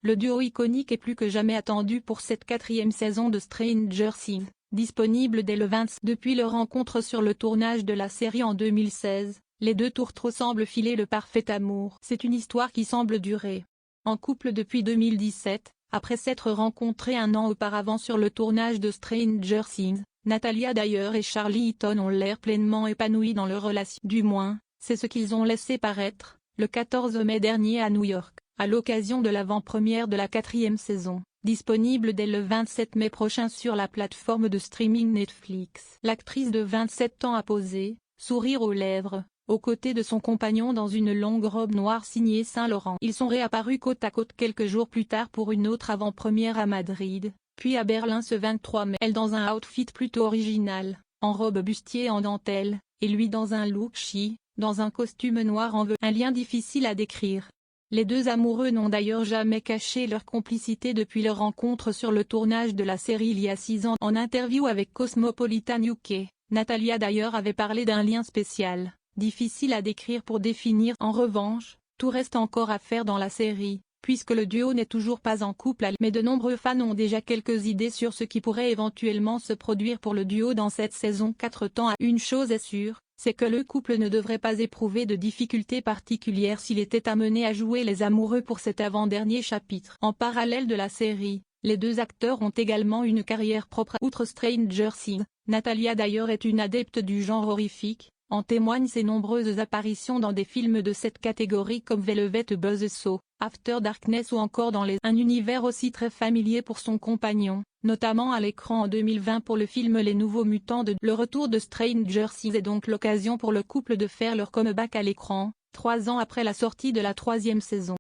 le duo iconique est plus que jamais attendu pour cette 4e saison de Stranger Things, disponible dès le 20. Depuis leur rencontre sur le tournage de la série en 2016, les deux tourtereaux semblent filer le parfait amour. C'est une histoire qui semble durer. En couple depuis 2017, après s'être rencontrés un an auparavant sur le tournage de Stranger Things, Natalia Dyer et Charlie Eaton ont l'air pleinement épanouis dans leur relation. Du moins, c'est ce qu'ils ont laissé paraître, le 14 mai dernier à New York, à l'occasion de l'avant-première de la 4e saison, disponible dès le 27 mai prochain sur la plateforme de streaming Netflix. L'actrice de 27 ans a posé, sourire aux lèvres, aux côtés de son compagnon dans une longue robe noire signée Saint-Laurent. Ils sont réapparus côte à côte quelques jours plus tard pour une autre avant-première à Madrid, puis à Berlin ce 23 mai. Elle dans un outfit plutôt original, en robe bustier en dentelle, et lui dans un look chic, dans un costume noir en velours. Un lien difficile à décrire. Les deux amoureux n'ont d'ailleurs jamais caché leur complicité depuis leur rencontre sur le tournage de la série il y a 6 ans. En interview avec Cosmopolitan UK, Natalia Dyer avait parlé d'un lien spécial, difficile à décrire pour définir. En revanche, tout reste encore à faire dans la série, puisque le duo n'est toujours pas en couple. Mais de nombreux fans ont déjà quelques idées sur ce qui pourrait éventuellement se produire pour le duo dans cette saison 4. Tant à une chose est sûre, c'est que le couple ne devrait pas éprouver de difficultés particulières s'il était amené à jouer les amoureux pour cet avant-dernier chapitre. En parallèle de la série, les deux acteurs ont également une carrière propre. Outre Stranger Things, Natalia Dyer est une adepte du genre horrifique, en témoignent ses nombreuses apparitions dans des films de cette catégorie comme Velvet Buzzsaw, After Darkness ou encore dans un univers aussi très familier pour son compagnon, notamment à l'écran en 2020 pour le film Les Nouveaux Mutants. Le retour de Stranger Things est donc l'occasion pour le couple de faire leur comeback à l'écran, 3 ans après la sortie de la 3e saison.